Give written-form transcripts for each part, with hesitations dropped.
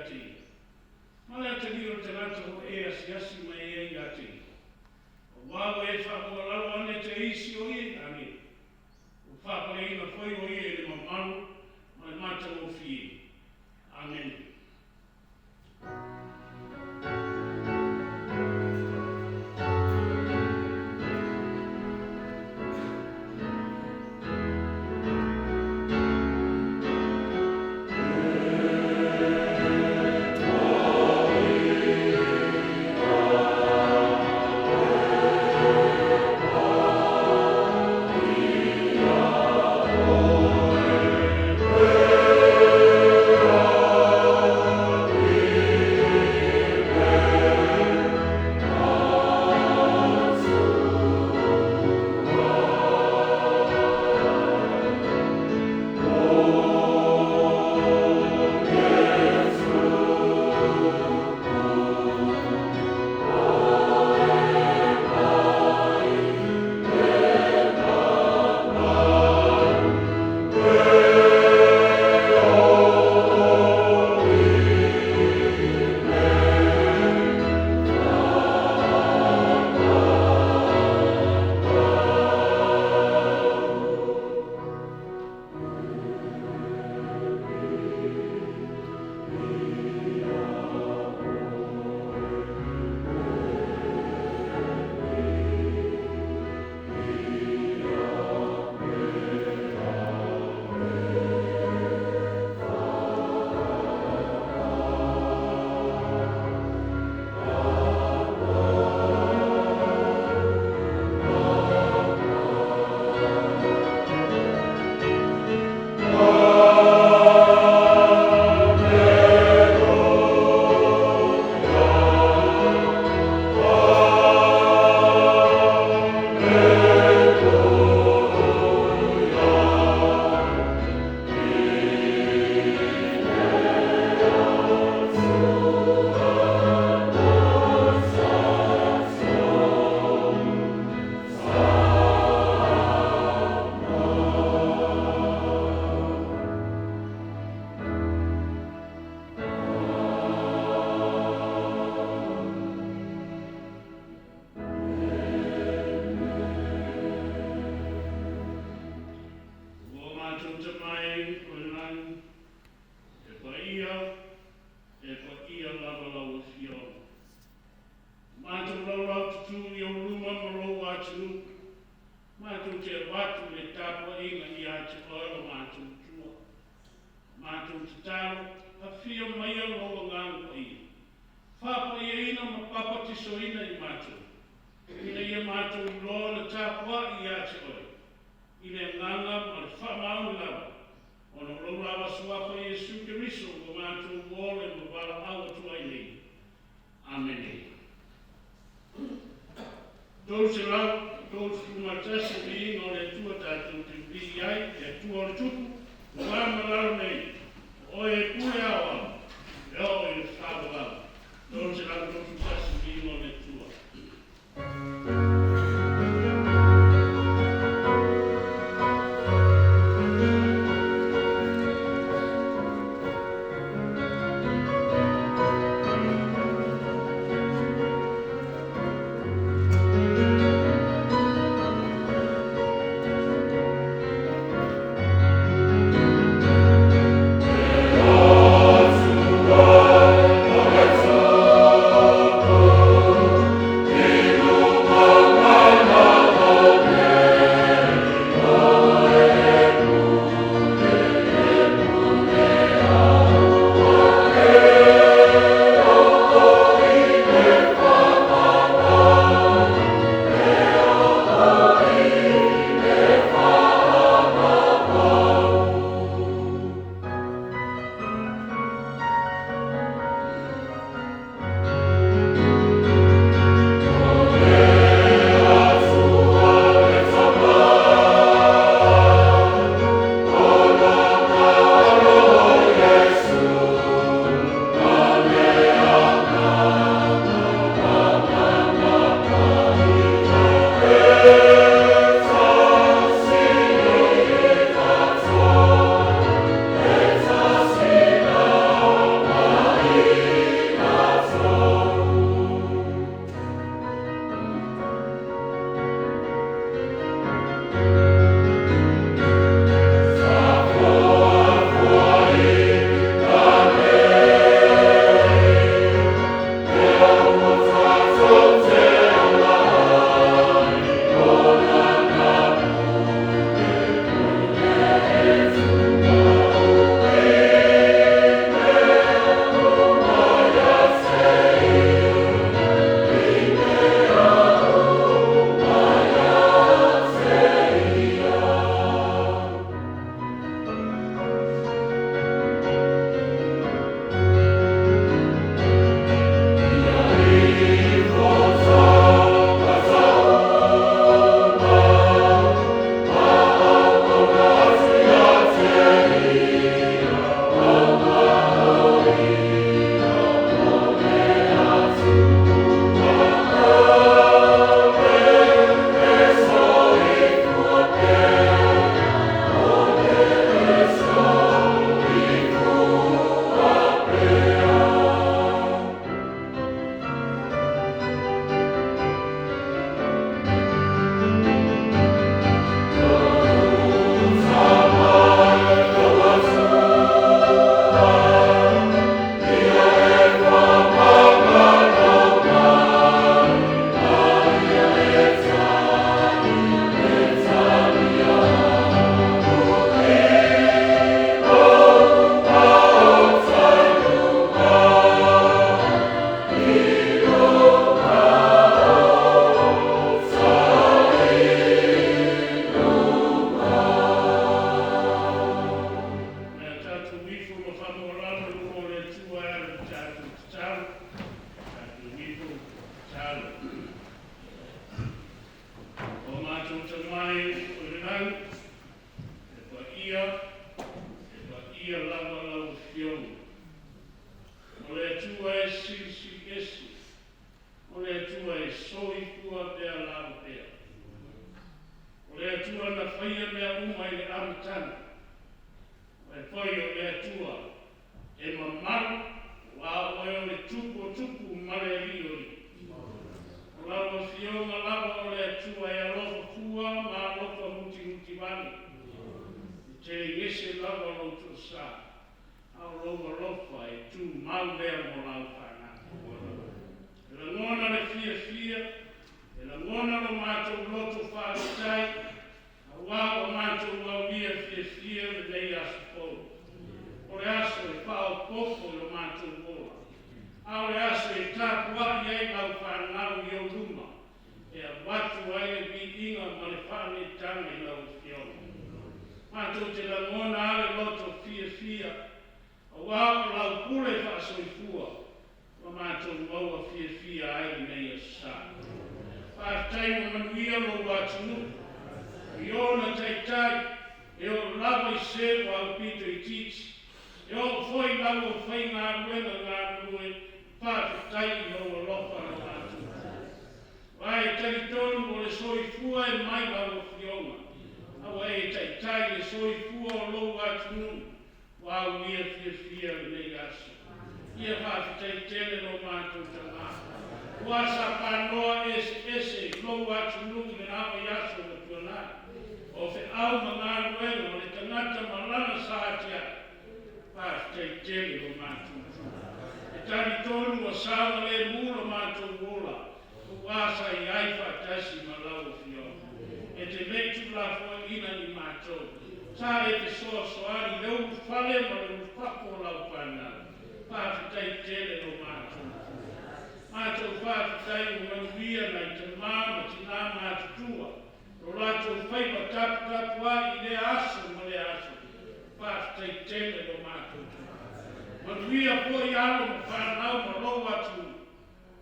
ate. Mala te li o te ngata ho e asi mai e ate. O wawa e whamolau ane te isi o i ane. O whapare ina whai o i e le mamaru, mai mata o fie. Amen. Oh atua e sisi esi. O le atua e soifua pea lau pea. O le atua na whaia mea uma i le amatana. O e poi o le atua e mamaru wa oe o le tupu mare riori. O lawa fionga lawa o le atua e alofa fua ma alofa muti wani. Te ngese lawa lo tu sa. Au lofa lofa e tu mau lea mo lau whana. E la ngona le fia, e la ngona lo mātou loto whaakitai, a wā o mātou wau lia fia le nei aso pou. O le aso e whao pofo lo mātou wola. Au le aso e tāpuari ei lau whanau i o luma, e a watu ai le bi inga ma le whane tanga i lau fiona. Mātou te la ngona ale loto fia, a wā o lau pule whaasoifua, o mātou maua fia ai nei a sa. Whaatai mo manuia lo watunu, i ona taitai, e o lawa i se wa pito i titi, e o foi lawa whai ngā ruenga ngā rue, whaatai i o lopa na mātou. Vai taritonu o le soifua e mai lawa fionga, awa e taitai le soifua o lo watunu, wa uia fia nei aso. Ia whaafitai tele no mātou tanga. Ua sa panoa ese lo atu nungi me awa yaso na tuana. O fe au mangāru eno le tangata malana sa atia. Whaafitai tele no mātou. E tari tonu wa sawa le mula mātou wola. Ua sa i ai whaatasi malau fio. E te metu la fua ina ni mātou. Sa e te soa soari leu whale ma leu whako lau pana. Whaafitai tele no mātou. Mātou whaafitai o manuia nei te māma ti nā mātutua. Ro lātou whaipa tapu a i le aso ma le aso. Whaafitai tele no mātou. Manuia po i alo ma whanau ma lo atu.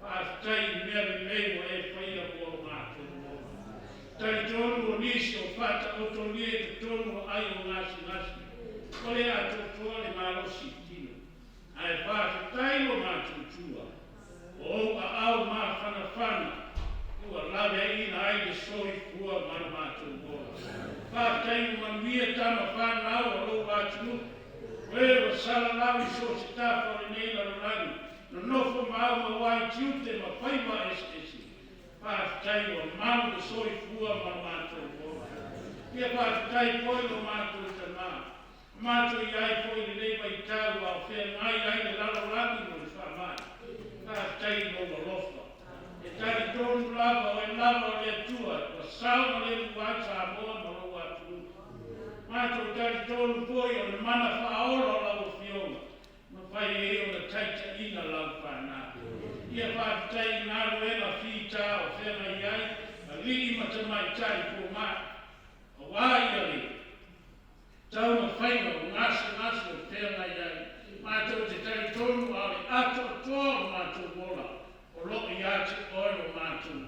Whaafitai mea me meiwa e whaia po mātou. Tai tonu o nisi o whata o tolie te tonu o ai o ngasi. Kole ato toa le marosi tino. Ai whaafitai o mātou tua. O a au mā whana. Ua lawe ina ai le soi fua mara mātou boa. Whaafitai o manuia tama whanau o lo atu. Wewa sala lawi so se tāpa o le neila rorangi. No nofo mau ma wai tiute ma whaiwa esi. Whaafitai o mau le soi fua mara mātou boa. Ia whaafitai poi o mātou tama. Mātou i ai poi le nei mai tau au whea ngai ai le rorangi mo le whamai. Whaafitai no lofa. E tari tonu lava o e lava o le atua. Wa sauma le luata a moa ma lo atu. Mātou tari tonu poi o le mana whaola o lau fionga. Ma whai e o le taita ina lau whanā. Ia whaafitai ngā ruenga whita o whena i ai. A lii matamai tai po mā. A wāi ali. Tau ma whainga o ngasa o whena i ai. Mātou te tari tonu a le ato toa mātou mola. O lo i ate oi o mātou.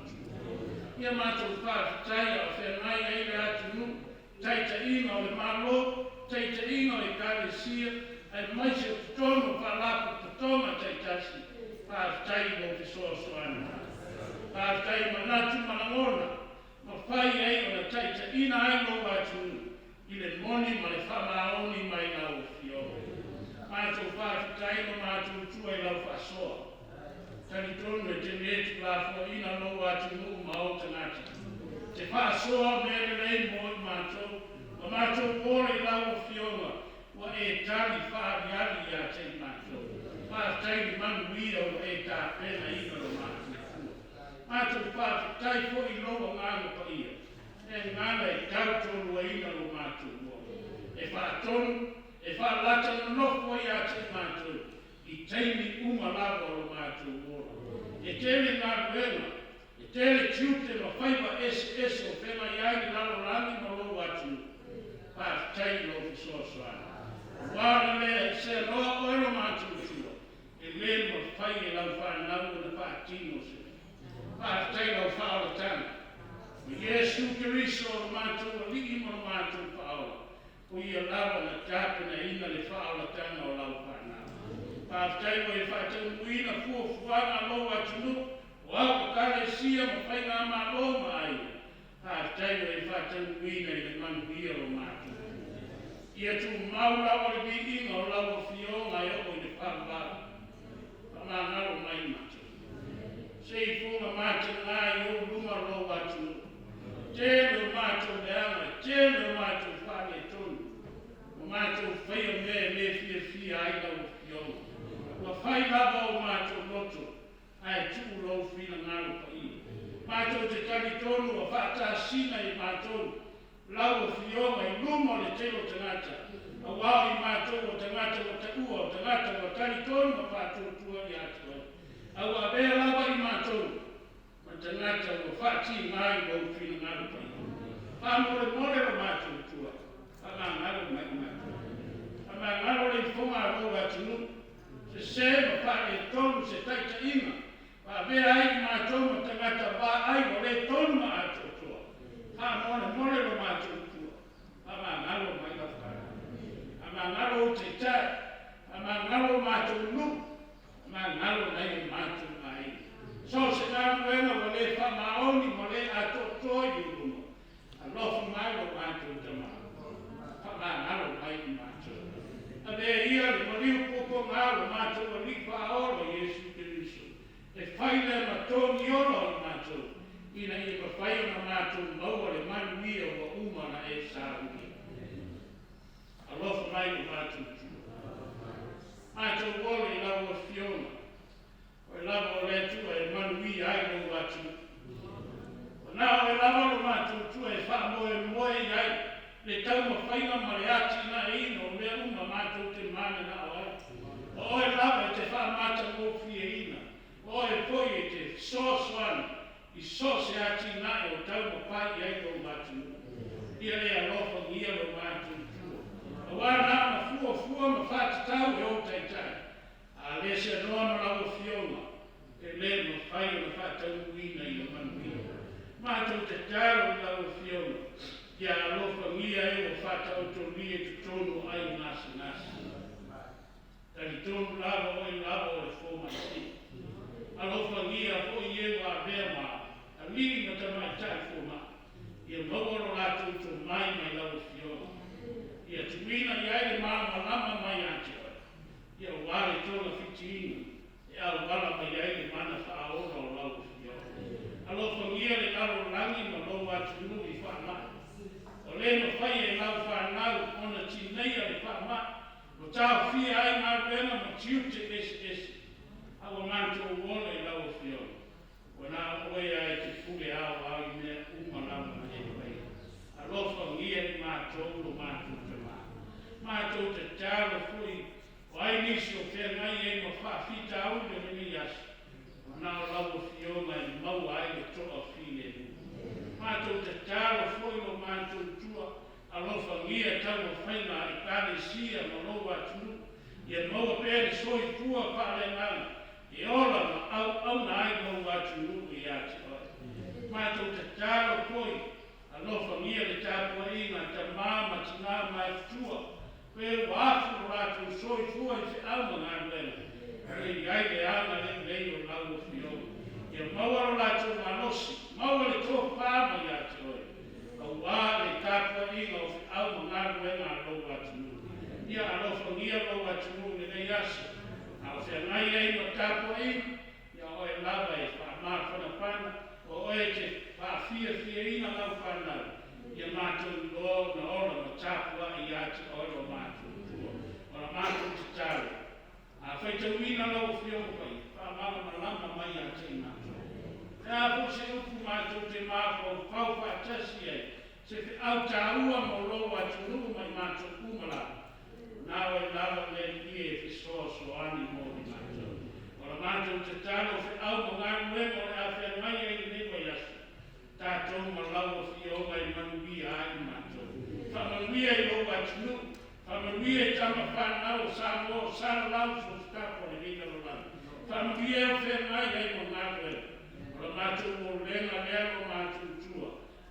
Ia mātou whaafitai a whenai ei le atu nu. Taita inga o le malo, taita inga o le kāresia. Ai maise tonu whalapu tatoma taitasi. Whaafitai o te soasoana. Whaafitai manatu manangona. Ma whai ei o le taita ina ai lo atu nu. I le moni ma le whamaoni mai ngā o fioa. Mātou whaafitai no mātou tua i lau whasoa. Tani tonu e te metu lāfua ina lo atu nuu ma o tangata. Te whasoa mele rei mo i mātou. Ma mātou pōre i lau o fionga. Wa e tali whaariari i a te mātou. Whaafitai ni manuia o e tā pena ina lo mātou. Mātou whaafitai fo i loa ngāna pa ia. E ngāna e tautonu a ina lo mātou. E whaatonu. E whaalata no nofo i a te mātou, i teimi uma lava o mātou ora. E tele ngā ruenga, e tele tiute ma whaiwa ese o whena i aini lalo rangi ma lo atu. Whaafitai no fisoasoana. Wāra lea se roa oero mātou tua, e le ma whai e lau whanau na whaatino se. Whaafitai lau whaalatana. Ma Jesu Kiriso o mātou a liki ma mātou whaala. O ia lawa na tāpena ina le whaolatanga o lau whanau. whakaftai mo e whātau muina fuafuanga lo atunu, o au kakale sia ma whainga malo mai. Whakaftai mo e whātau muina i le manuia o mātu. Ia tu maula o le bi inga o lau o fionga e o i le whakabara. Whamangaro mai mātu. Sei funga mātu ngā i o luma lo atunu. Tēnei mātu leanga, tēnei mātu whāne tonu. O mātu whaia me fia aina o fionga. Wa whai lava o mātu loto, ai tuku lau whina ngāru pa i. Mātu te tari tonu a whātā sina i mātu. Lau o fionga i luma le telo tangata. A wau i mātu o tangata o te ua o tangata o tari tonu a whātu tua i atu. A wa bea lava i mātu. Tangata o whāti mai o whina ngāru pa i. Whamore more o mātu tua. Whamangaro mai mātu. Whamangaro le whonga o atunu. Se sema whare tonu se taita inga. Wa bea ai mātou ma tangata wā ai o le tonu ma ato tua. Whamore o mātu tua. Whamangaro mai whakara. Whamangaro o te tai. Whamangaro mātu nu. Whamangaro nei mātu mai. So se nā muenga o le whamaoni mo le ato toi urumo. A lofu mai o mātou tama. Whamangaro mai mātou. A mea ia le mariu poko ngāro mātou a lipa aolo Jesu Kiriso. E whaile ma tōni olo i mātou. Ina i ma whaia ma mātou maua le manuia o umana e sāruki. A lofu mai o mātou tua. Mātou wole i lau o fiona. O e lava o le tua e manuia ai o atu. O nā o e lava o mātou tua e wha moe ai. Le tau ma whainga ma le ati na ino o mea uma mātou te mane na o ai. O e lava e te wha mata mo fie ina. O e poi e te soswana i sose ati na e o tau ma pai ai o mātou. Ia le alofa ngia lo mātou tua. A wana ma fua ma whati tau e o taitai. A le se noa ma lau fiona. E le ma whaia ma whatau uina i o manuia. Mātou te taro lau fiona. Ia alofa ngia e o whata o tonia te tonu ai nasi. Tari tonu lava o i lava o e fōma si. Alofa ngia o i e wa rea maa. A liri ma ta mai tai fōma. Ia mawaro lātou to mai lau fiona. Ia tuina i aere maa malama mai ante oi. Ia wale tola fitiina. Ia wala mai aere mana whaora o lau fiona. Alofa ngia le aro langi ma lau atu nui whanai. O le no whai e lau whanau ona tineia le whama. O tau fia ai ngā ruenga ma tiu te esi. Awa mātou wole lau o fiona. O nā oe ai te fule au au i mea umalama ma e wai. Alofa ngia ni mātou lo mātou te mā. Mātou te tāra fui. O ai nisi o whengai e ma whawhita au le mini asi. O nā lau o fiona i mau ai le toa fine nu. Mātou te tāra fui lo mātou tua. Alofa ngia tau o whainga i kāre sia ma lo atunu. Ia maua pēre soi tua pāle ngana. I ola ma au na ai lo atunu i ati oi. Mātou te tāra fui. Alofa ngia le tāpua inga ta māma tina mai tua. Pēr wafu rātou soi tua i te alma ngā rena. Rei ai le ana le o lau o fio. Ia mawaro rātou malosi. Maua le tō pāma i ati oi. Au wā le tāpua inga o fi alma ngā rena alo atunu. Ia alofa ngia lo atunu le nei asa. Au whea ngai ei ma tāpua inga. Ia oe lava e whamāwhana pana. O oe te whawhia inga lau whanau. Ia mātou loa na ora ma tāpua i ati ora mātou tua. Ora mātou te tāre. A whaitau ina lau whio pai. Whamama ma lama mai a te mātou. Nā po se upu mātou te mātou pau whātasi ei. Se te au tāua mo loa atu nuku mai mātou kumala. Nā oe lava le ie e soa soani mo i mātou. Ora mātou te tāre o whi au mo ngā nuenga o le a whea mai ei newa yasu. Tātou ma lau o whionga i manuia ai mātou. Whamanuia i lau atunu. Whamanuia i tama whanau o Samoa, Sara lau so skapo le rina lo lau. Whamanuia o whea mai ai mo ngā nuenga. Ora mātou o lenga lea o mātou tua.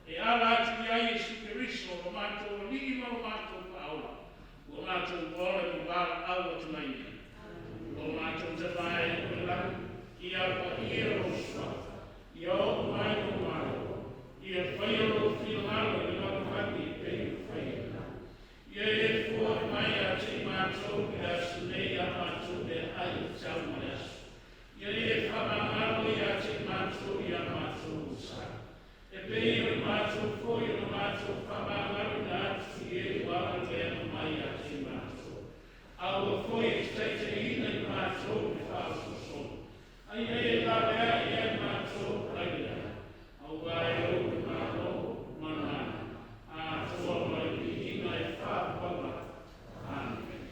E ala atu i ai e Kiriso o mātou o lima o mātou paola. O mātou wole mo bala au atu mai. O te mai o la I apa I o swa I o mai o mai I a whai o whilalo I la whati pe I whai I e fua mai a te mātou I a sunei a mātou e ai tau mai asu I e whamangaro I a te mātou I a mātou sa E pei o mātou foi o mātou whamangaro na atu I e wala lea mai a te mātou Aua foi e teite ina I mātou I whaasu son Ai e la lea I e mātou raia Aua e o I mātou manana A toa mai I ina e whaapala Amen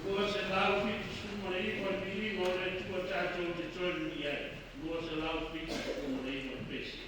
Lua se lau whitu suma I wa miri mo re tua tātou te toru I ai Lua se lau whitu suma I wa pesi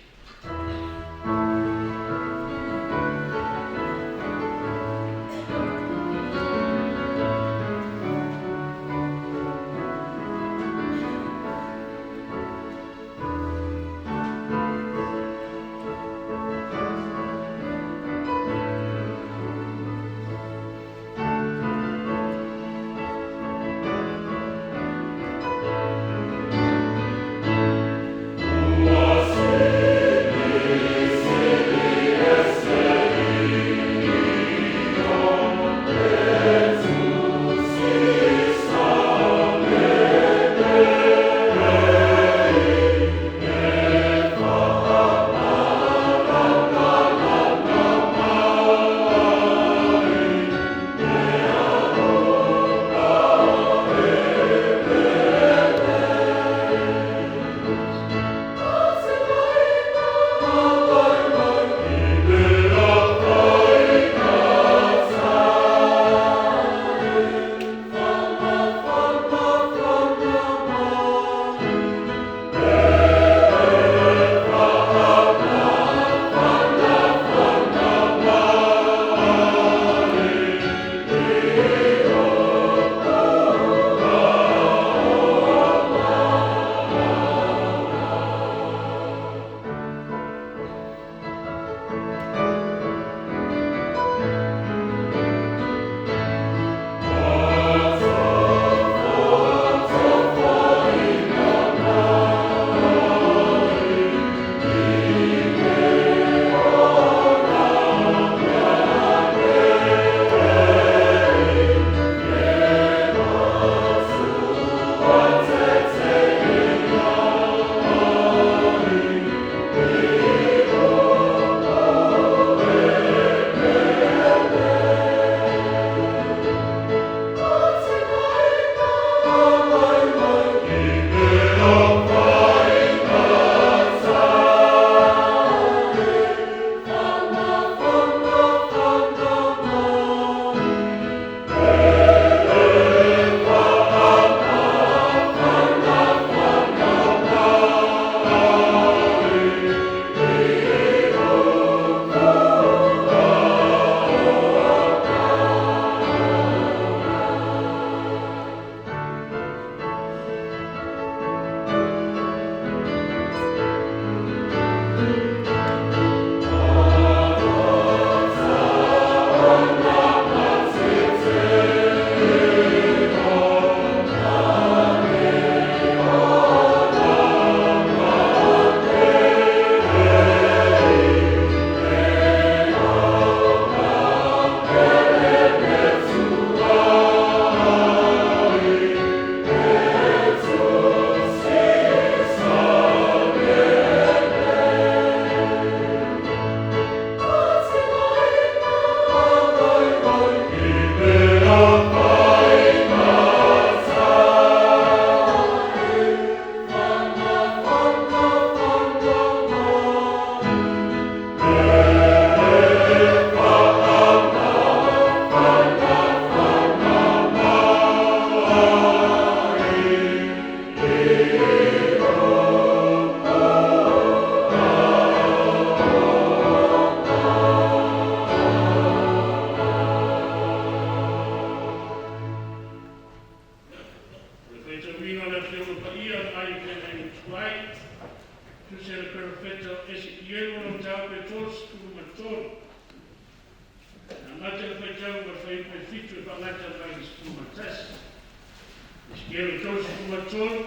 Ia le tolu kumatol,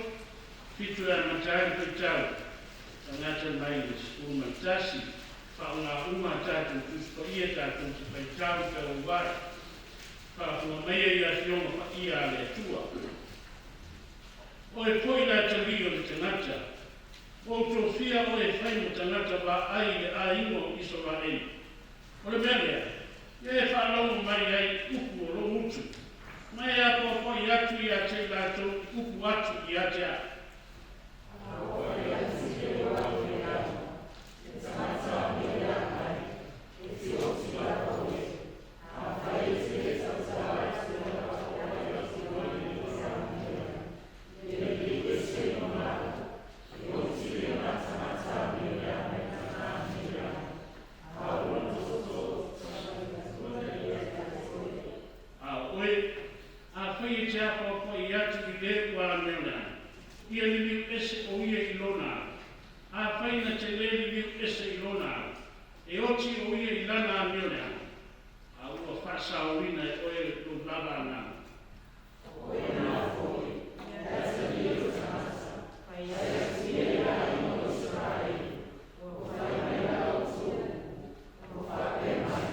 fitu ya matari petau. Tangata mai le skuma tasi, whaunga uma tātou tuspa ia tātou te petau te uwai. Whaunga meia ia fionga pa ia le tua. Oe poi la tali o le tangata. O trofia o e whai mo tangata wa ai le a ingo iso wa ei. O le mea e whanau mai ai uku o lo mutu. Mai a po i atu i a te lato, uku atu i a te a. Ia ni miu ese o ia i lona. A whaina te leli miu ese i lona. E oti o ia i lana a mione ana. A ua whasa o ina e oe lo lava ana. Oe na foi, e asa ni o tamasa. Pai asa ni e a i mo Israel. O whai mai a o tu. O whape mai.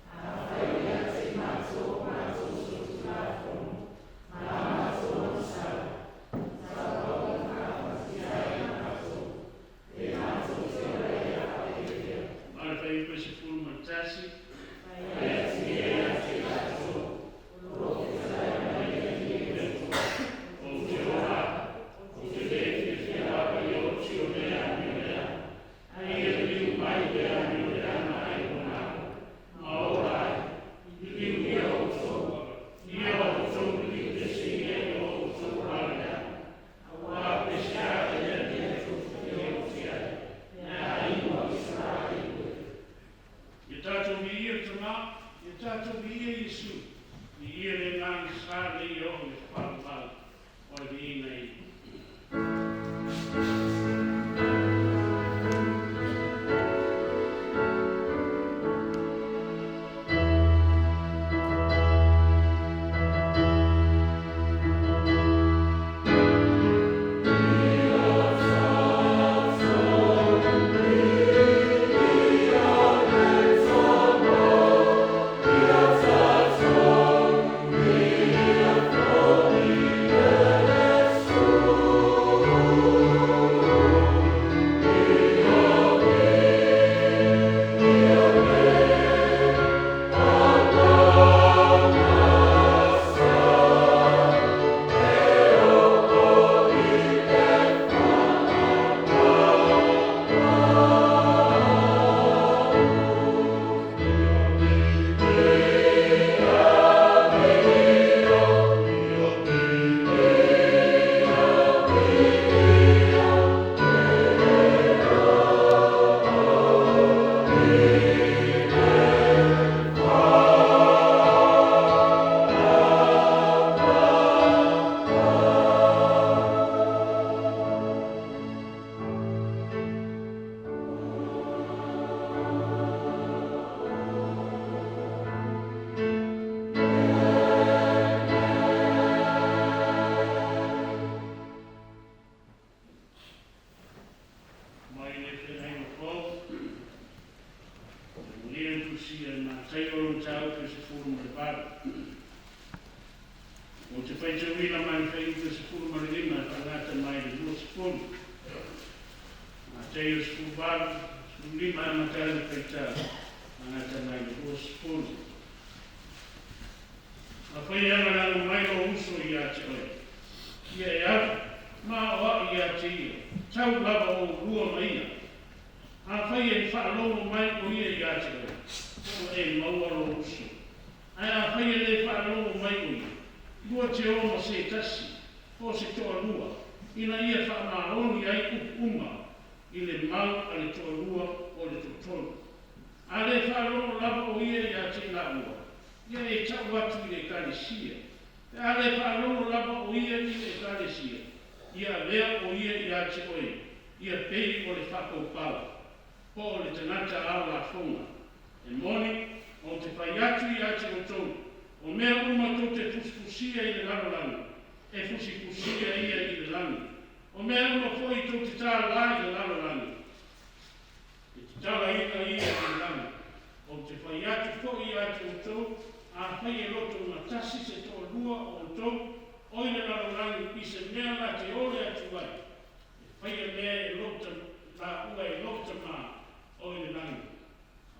A whai a te mato mato sotu la fono. Ma mato no sara. Ia lea o ia i ate oe, ia pei o le whakopala. po le tangata au la fonga. E moni, o te pai atu i ate o tau, o mea uma tau te puspusia i le lalo lana, e fusifusia ia i le lani. O mea una foi tō te tāla lai le lalo lani. E te tāla ina ia i le lani. O te whai atu fōi atu o tō, a whai e roto una tasi se tō lua o tō, oi le lalo lani i se mea la te ole atu vai. E whai e mea e rota, la ua e rota mā, oi le lani.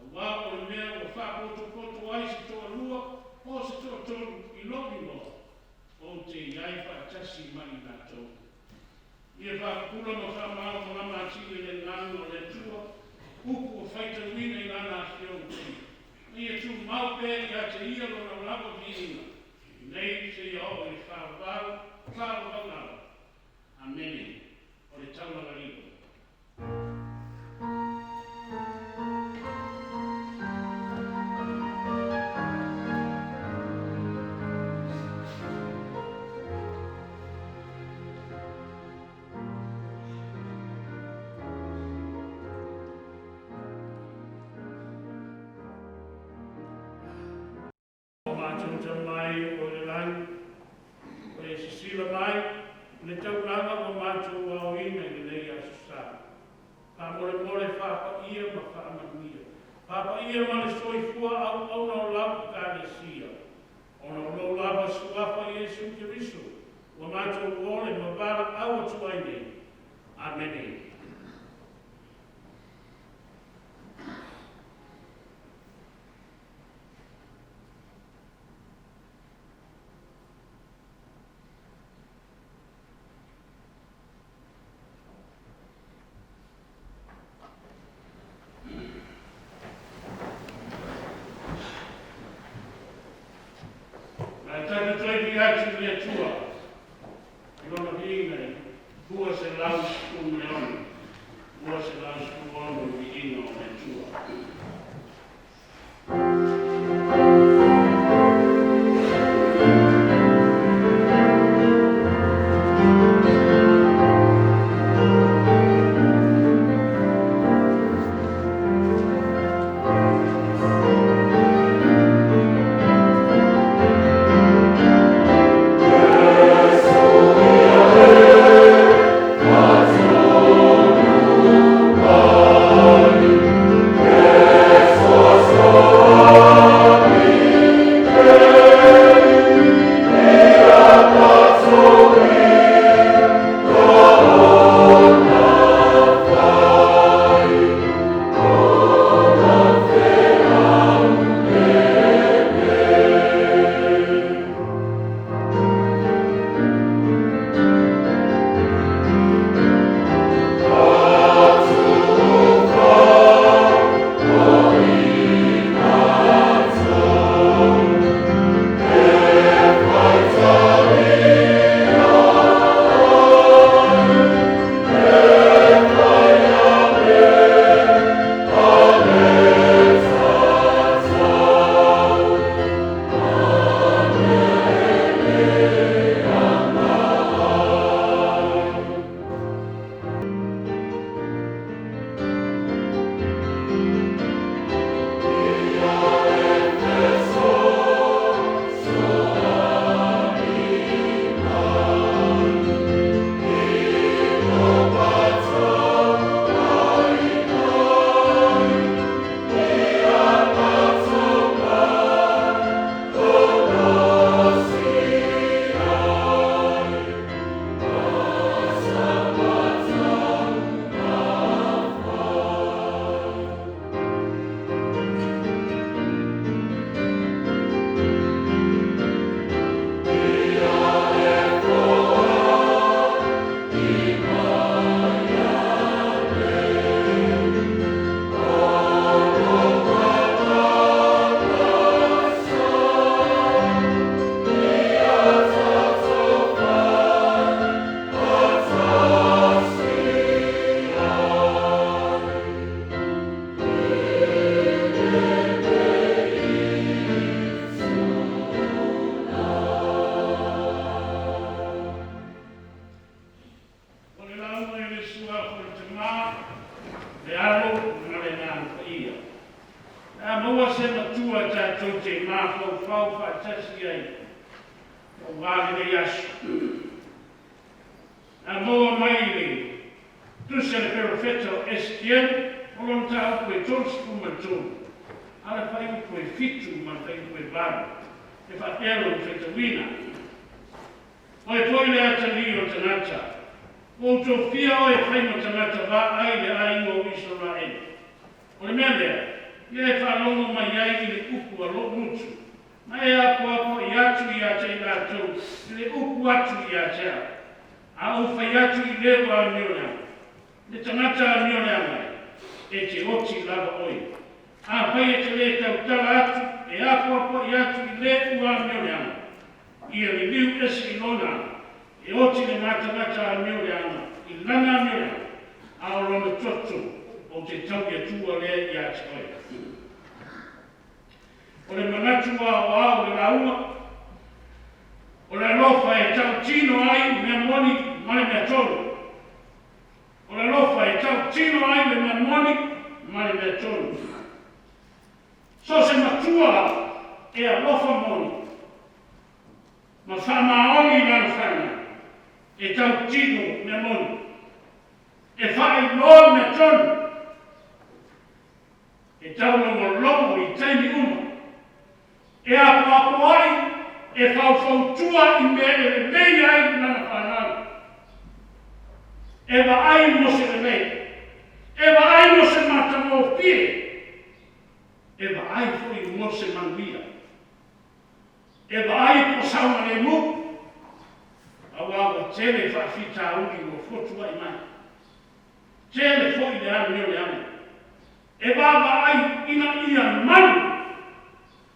A wā o le mea o whapoto poto ai se tō lua, o se tō tōru i lopi moa. O te iai whaatasi mai nā tō. Ia whakapula ma whamao ma lama atiri le ngānu o le tua, uku o whaita wina i lana whio ti. Ia tu maupe i a te ia lona lapa viina. Nei te ia o i whāwau, whāwau. Amen. O le taunanga riba. Mātūta mai o le lani, o le sisila mai, le tauranga o mātou au ina i nei a susā. Pa mole whapa ia ma whaamanuia. Papa ia ma le soifua au no lau ka le sia. O no lo lava suafa Iesu Kiriso, o mātou ole ma vara au atu ai nei. Amen. Tata taipi atu le tua, i lona hina, bua se lau sku me onu, bua se lau sku onu i ino le tua. Te māwhau whau whaatasi ai, o wāhine yasu. a moa mai le tusa le perfetta o STM o lon tau koe tolsi kumatonu. Ala fai koe fitu ma fai koe varu. E whaatero o whetawina. O e poile ata li o tanata. O to fia o e whai mo tanata wa ai le ai o Israel. O le mea lea, ia e whalongo mai ai i le uku a lo mutu. Ma e apo i atu i ate i lātou, i le uku atu i atea. A o whai atu i lewa a mionea. Le tangata a mionea mai, e te oti lava oi. A whai e te le tautala atu, e apo i atu i lewa a mionea. Ia li liu ese i lona, e oti le mātangata a mionea, i lana a mionea, a o lona totu, o te tauia tua lea i ate oi. O le manatu a o le laua, o le lofa e tau tino ai mea moni male mea tolu. O le lofa e tau tino ai mea moni male mea tolu. So se matua e a lofa moni, ma whamaoni lana whana e tau tino mea moni. E whae loa mea tolu, e tau longo i taimi uma. E a papo ai, e whautua i mea e le mei ai nana whanau. E wa ai mo se le mei. E wa ai mo se matamo pie. E wa ai fui mo se manuia. E wa ai po sauna le mu. Awa tele whawhita uri mo fotua i mai. Tele fui le anu le anu. E wa ai ina ia manu.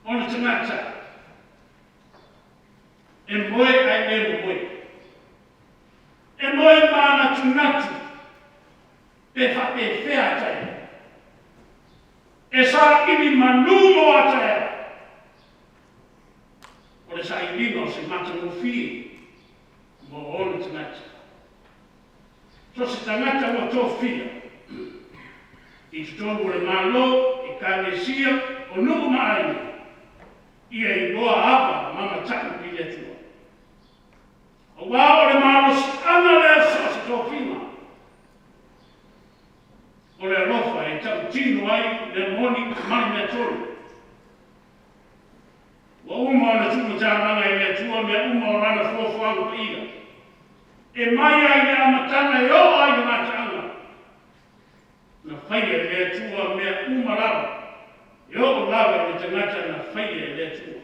Ona tangata. E moe ai leo moe. E moe mana tunatu. Pe whape whea tai. E sa ini manumo atai. O le sa ilino se matamufi. Mo ona tangata. So se tangata mo tō whia. I tōru le malo, i kānesia, o nuku maaini. Ia i loa apa mama taku ki le tua. O wā o le maros ana lea sa se tō whima. O le rofa e tau tino ai le moni mani mea tolu. Wa uma o na tuku tāmanga i mea tua mea uma o rana fuafuaru pa ia. E mai ai le amatanga e o ai le matanga. Na whaia mea tua mea uma lava. Yo lava le tangata na whaia le tua.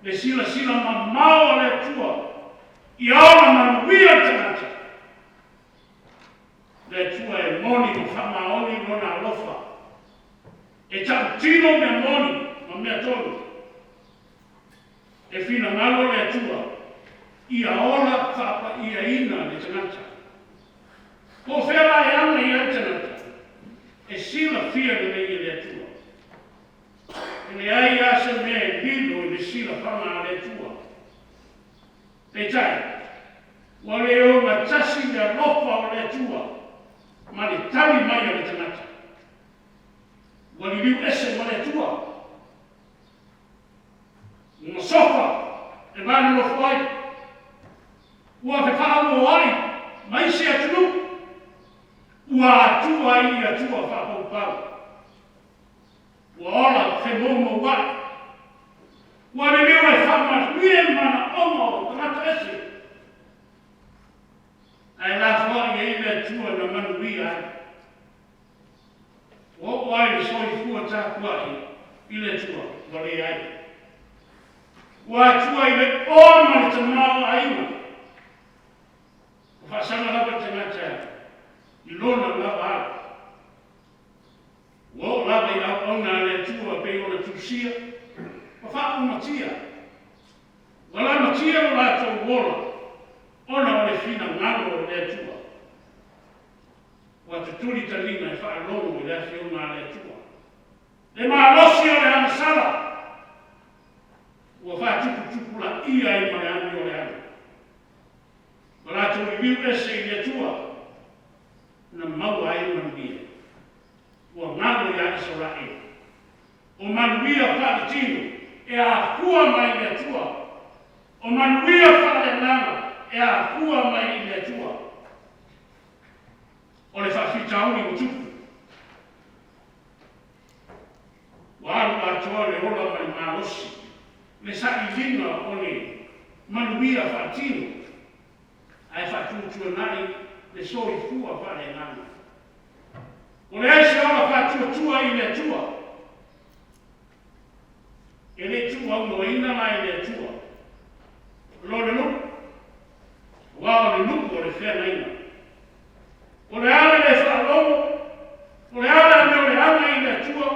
Le sila mamao le tua. I aona manuia tangata. Le tua e moni mo whamaoni lona alofa. E tau tino me moni ma mea tolu. E whina ngalo le tua. I aola whapa ia ina le tangata. Ko whera e ana i tangata. E sila fia le mei le tua. E le ai asa mea lilo i le sila whanga le tua. Pe tai, wa le o matasi le lofa o le tua, ma le tali mai o le tanata. Wa le liu ese ma le tua. Uma sofa, e mani lo fwai. Ua pe whaamo ai, mai se atunu. Ua atua i atua whapau pau. Ua ola te momo wai. Ua le leo e whamas mie mana oma o tangata ese. Ai la whai e ime atua na manu ria ai. O ai le soi fua tāku ai, i le tua, wale ai. Ua atua i le oma le tamau aima. Whasanga lapa tangata i lona lava ai. Wo lava i au ona le tua pe o le tusia. Wa wha matia. Wala matia o lato wola. Ona o le fina ngalo o le tua. Wa te turi talina e wha lono i le fiona le tua. Le maalosi o le ansala. Wa wha tuku la ia i mai ani o le ani. Wala to review ese i le tua. Na mau ai manubia. Ua ngalo ia Israel. O manubia whaatino e a kua mai le tua. O manubia whaale nana e a kua mai i le tua. O le whawhitauni o tupu. Waru atoa le ola mai marosi. Le sa i vinga o le manuia whatino. Ai whatutua nai le soi fua whare nana. O le aise ola whatuatua i le tua. E le tua uno ina mai le tua. Lo le lupu. Wao le lupu o le whena ina. O le ala le whaalomo. O le ala me o le ala i le tua.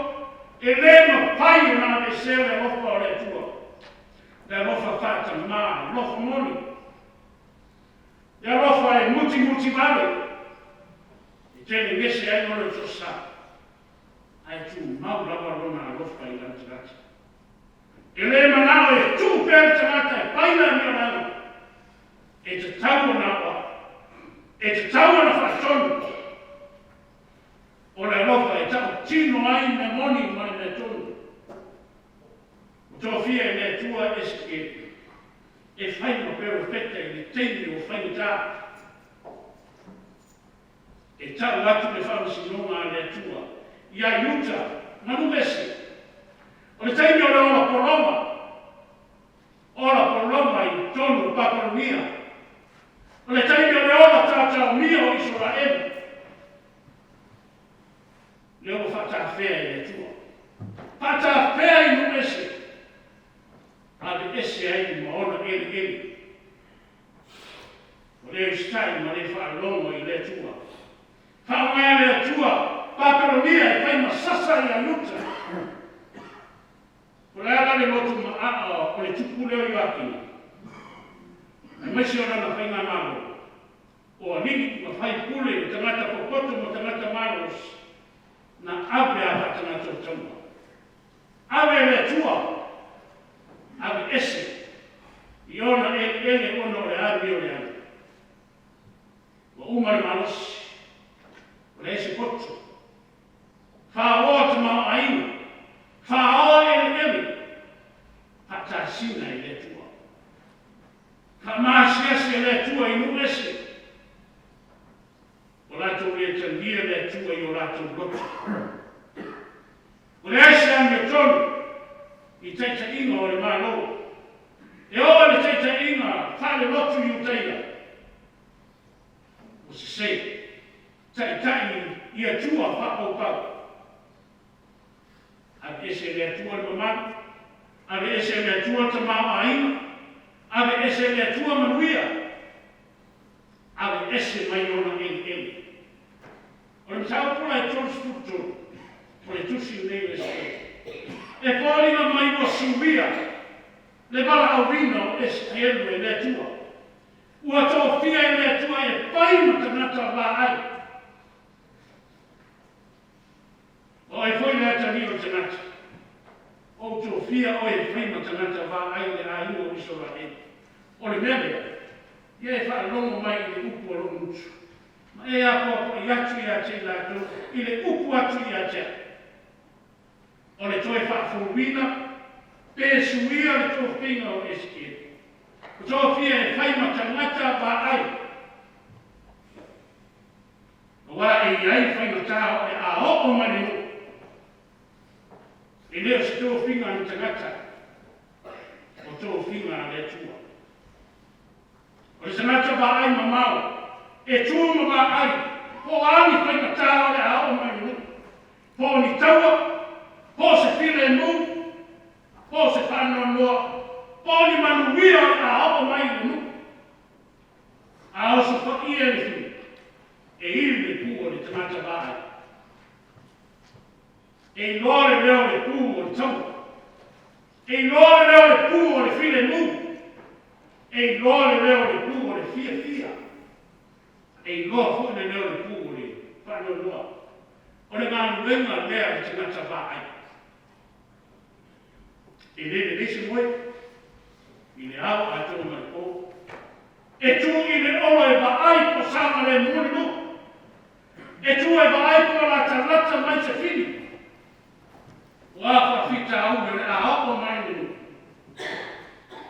E le ma pai na le se le ofa o le tua. Le ofa whata maa, lofa moni. Le ofa e muti vale. E tene ngese ai no le tosa. Ai tu mau lava rona a lofa i lantirati. E le manao e tu per tamata e paila mi orana. E te tau na wa. E te tau na whatonu. O le lofa e tau tino ai me moni mai me tonu. O tō fia e le tua eske. E whaino pero pete e le teini o whaino tā. E tau atu le whanasinonga a le tua. Ia iuta, manu vese. O le teini o le ola poroma. Ola poroma i tonu paparunia. O le teini o le ola tātau mia o Israel. Le o whata whea i le tua. Whata whea i nu ese. Ave ese ai maona ele. O le stai ma le whaalongo i le tua. Whaonga le tua. Paparonia e whai masasa i anuta. O le ala le motu maa o le tupu leo i wakina. E maisi o rana whai ngā maro. O anini ma whai pule o tangata popoto mo tangata maros. Na ave a hatana tō tama. Ave le tua. Ave ese. I ona ele ono le avi o le ana. Wa umare malos. O le ese potu. Whaoa te mau aina. Whaoa ele. Hata sina i le tua. Ka maasiasi le tua i nu ese. O lato le tangia le tua i o lato lotu. O le ese ame tonu. I teita inga o le malo. E oa le teita inga, whale lotu i uteia. O se se, taitai i atua whapau pau. Ave ese le atua le mamanu, ave ese le atua te maa aina, ave ese le atua manuia, ave ese mai ona ele. O le tau pula e tolu stuturu, o le tusi nei le se. E pōrina mai o suwia, le bala au vino e stielu e le tua. Ua tō fia e le tua e paima tanata wā ai. O e foi le atani o tanata. O tō fia o e paima tanata wā ai le ainu o isora e. O le mebea, ia e whaalongo mai i le upu o lo mutu. Ma e a pōpo i atu i a te lato, i le upu atu i a te. O le toe whaafuruina, pe suia le tō whina o eske. O tō whia e whaima tangata wā ai. O wā e iai whaima tāo e a hoko mani mo. E leo se tō whina ni tangata, o tō whina le tua. O le tangata wā ai mamao, e tūma wā ai, po ani whaima tāo e a hoko mani mo. Po ni taua, po se file mu, po se whanau noa, po ni manuia a hapa mai le mu. A osu wha ia le fi, e iri le pū o le tamata vāi. E lore leo le pū o le tau. E lore leo le pū o le file mu. E lore leo le pū o le fia. E lore fo le leo le pū o le whanau noa. O le ngā nuenga lea le tamata vāi. E le nisi moe, i le au a tō mai pō. E tū i le ola e wa ai po sama le mōni mō. E tū e wa ai po la tarata mai se fini. Wa wha whita au le a hapo mai ni mō.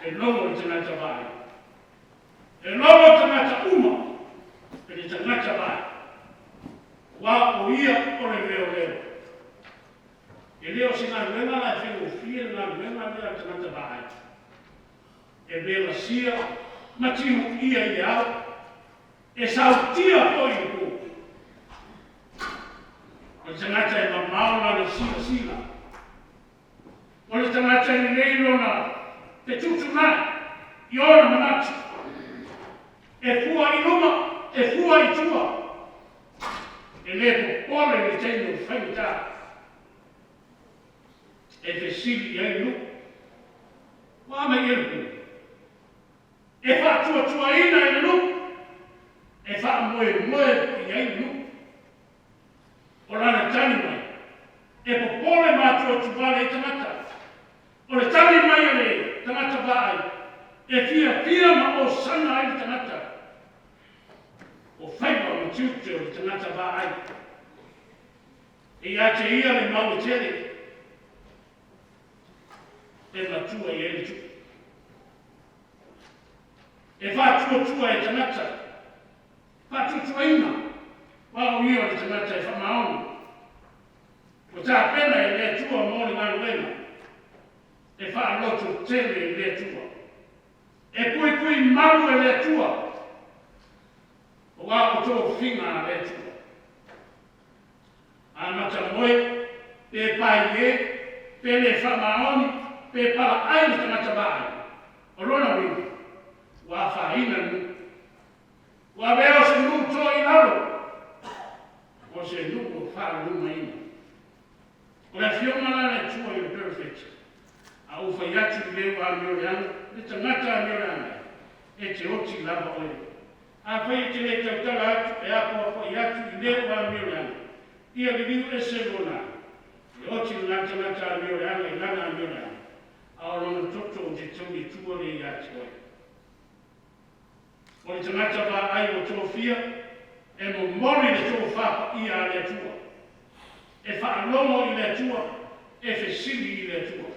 E lomo i tana tawai. E lomo sia, ma tiu ia i au, e sautia poi i ku. O tangata e mamaona le sila. O le tangata i leilo na te tutu nai, i ora manatu. E fua i luma, e fua i tua. E le popole le teino whaita. E te sili i ai luku. Wa me i luku. E wha tua ina i luku. E wha moe i ai luku. O lana tani mai. E popole mātua tupale i tangata. O le tani mai o le tangata vai. E fia ma o sana ai tangata. O whaiwa ma tiutu o le tangata vai. E ia te ia le mau tere. E matua i ele tuku. E whātua e tangata. Whātua ina. Wao ia le tangata e whamaonu. O tā pena e lea tua mōri ngāru lena. E whaaloto tele e lea tua. E kui maru e lea tua. O wā o tō whinga a lea tua. A mata moe, pe pai e, pe le whamaoni, pe pala ai le tangata bāi. O rona wini, wā whaina nu. Wā veo se nu tō i laro. O se nuku whaa luma ina. O la whiongana le tua i le perfect. A uwha iatu i leo a mioreana, le tangata a mioreana. E te oti lava oe. A whai te le tautala atu e apo apo iatu i leo a mioreana. Ia li liu e se rona. E oti na tangata a mioreana i lana a mioreana. A o rona toto o te tauri tua le iatu oe. O le tangata ba ai o tō fia, e mo mori le tō whapa i a le tua. E whaalomo i le tua, e whesili i le tua.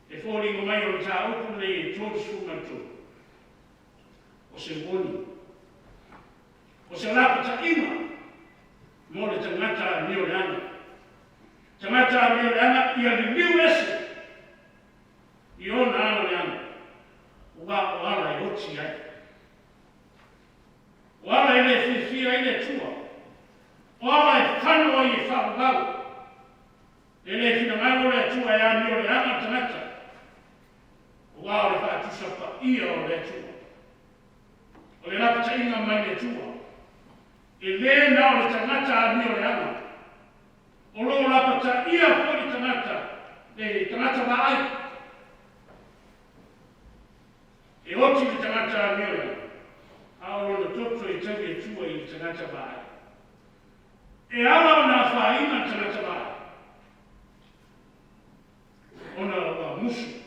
E whōringo mai o tā upu le i tōsu na tō. O se woni. O se lapata ima, mo le tangata a mioreana. Tangata a mioreana i a li liu ese. I ona ana le ana. Ua o ala i oti ai. O ala i le whiwhia i le tua. O ala i whanua i whakagau. E le whinangaro le tua e ani o le ana tangata. O ala i whaatusapa ia o le tua. O le lapata inga mai le tua. E le na o le tangata ani o le ana. O lo lapata ia po le tangata. Le tangata wa ai. E oti le tangata ani o le ana. Aolo na toto i tawi e tua i tangata vai. E ala o na whaina tangata vai. Ona wa musu.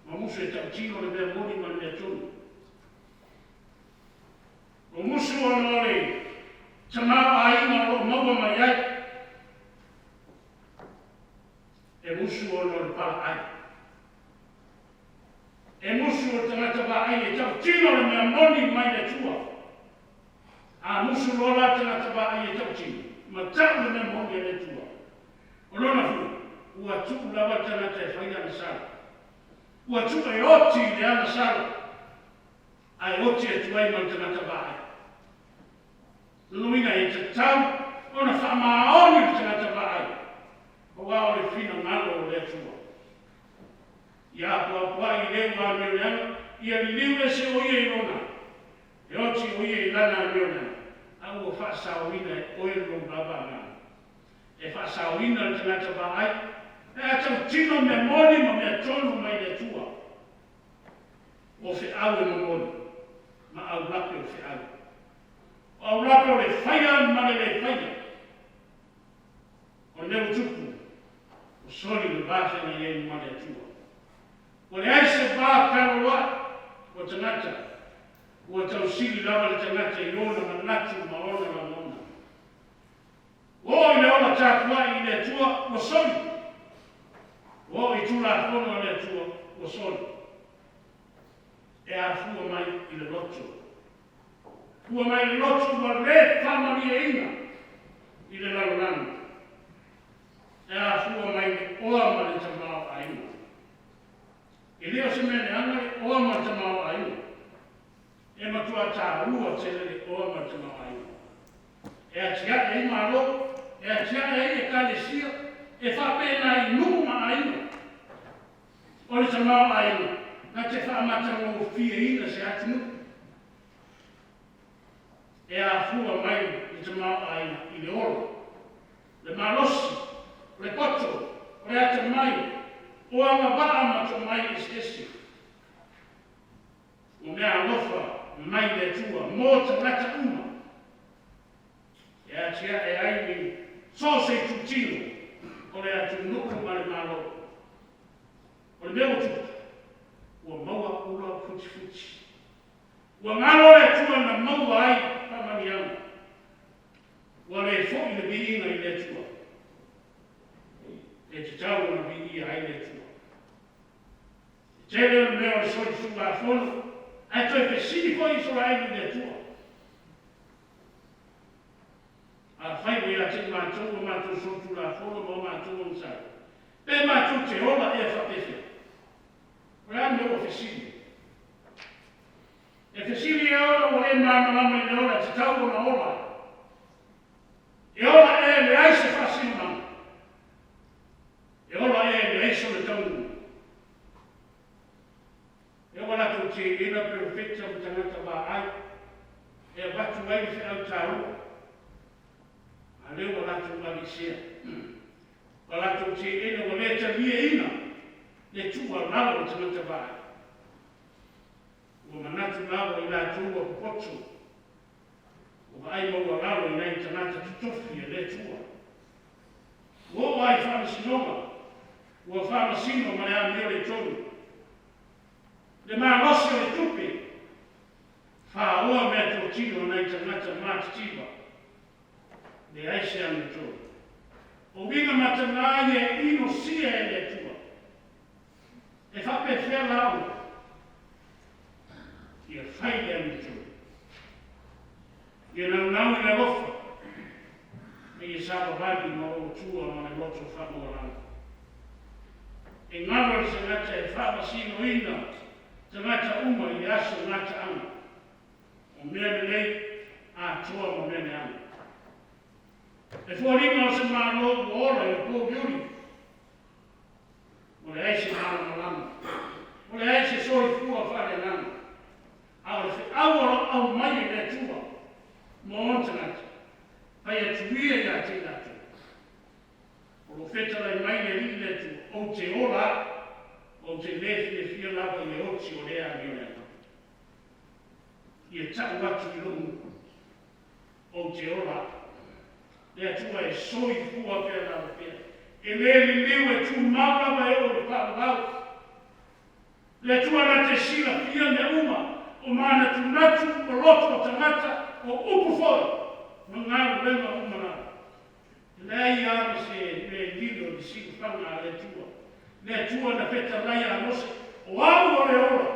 Ma musu e tautino le mea mori ma mea tonu. O musu ona le tamau aina o maua mai ai. E musu ona le pala ai. E musu o tangata vai e tautino le mea mori mai le tua. A musu lola tangata vai e tautino. Ma tau le mea mori le tua. O lona fu, ua tuku lava tangata e whaia na sara. Ua tuku e oti le ana sara. Ai oti e tuai ma tangata vai. Luina e te tau, ona whamaoni le tangata vai. O wao le whina ngalo o le tua. Ia apua i leu a mioreana, ia li liu e se oia i rona. E oti oia i lana a mioreana. Au o whaasauina e oe rong baba ngā. E whaasauina le tangata ba ai. E atau tino me mori ma mea tonu mai le tua. O whi au e mori. Ma au lape o whi au. O au lape o le whaia ma le whaia. O leu tuku. O sori le bāwhena i e ma le tua. O le aise bā karoa o tangata. Ua tau sili lava le tangata i ona ma natu ma ona ma mona. O i le ola tāpua i le tua o soli. O i tula kono le tua o soli. E a fua mai i le loto. Fua mai le loto ma le whamani e ina i le lalolana. E a fua mai le oa ma le tamau a ina. E leo se mene anga e oa ma te mau aina. E matua tā ua te lere oa ma te mau aina. E atia e malo, e atia e kalesia, e whapena i numa aina. O le te mau aina, na te whaamata ngō fia ina se atinu. E a fua mai i te mau aina i le ora. Le malosi, le poto, o le ate mai, o anga waa ma to mai esi. O mea alofa mai le tua, mō te rata uma. E atia e aini so se tutino, o le atu nuku ma le malo. O le mea utu, ua maua ula futi futi. Ua ngalo le tua na maua ai pamani anga. Ua le fo i le biinga i le tua. E te tau na biinga ai le tua. Tele o mea o soi fuga fono, ai toi pe sini ko i sora ai le tua. A fai me a te mātou o mātou sotu la fono mo mātou o msai. Pe mātou te ola e whapefia. Rea me o fesini. E fesini e ora o e māna lama i le ola, te tau o na ola. E ola e le aise fasino mama. E ola e le aise o le taungu. E wala tau te ina perfecta o tangata wā ai. E watu ai se au tāua. A leo wala tau wali sea. Wala tau te ina o le tawia ina. Le tua lawa o tangata wā ai. Ua manatu lawa i la tua popoto. Ua ai maua lawa i nei tangata tutofi e le tua. Ua ai whamasinoma. Ua whamasino ma le amio le tonu. Le mā losi o le tupe, whaoa mea tō tino nei tangata mātitiba, le aise ane tō. O winga matangai e ino sia e le tua. E whape whea lau, ia whaile ane tō. Ia nau i le lofa, me i sāpa vali ma o tua ma le loto whamoaranga. E ngaro i tangata e whamasino ina, tangata uma i aso ngata anga. O mea lei, a toa mo mene anga. E fuarima o se mālo o ora i o biuri. O le aise mālo malama. O le aise soi fua whare nanga. A o le whi awara au mai e le tua. Mo on tangata. Pai e tuia i a te natu. O lo whetara i mai e li le tua. O te ora, o te lefi e fia lava i le oti o lea mi o lea. Ia tau atu i lungu. O te ora. Lea tua e soi fua pia lava pia. E lea li leu e tu maulawa e o le pāpau. Lea tua na te sila pia me uma. O mana tu natu o loto o tangata o upu foi. Mangaru lema umana. Lea i ama se le lilo di siku panga a le tua. Le tua na peta rai a nose, o au o le ora,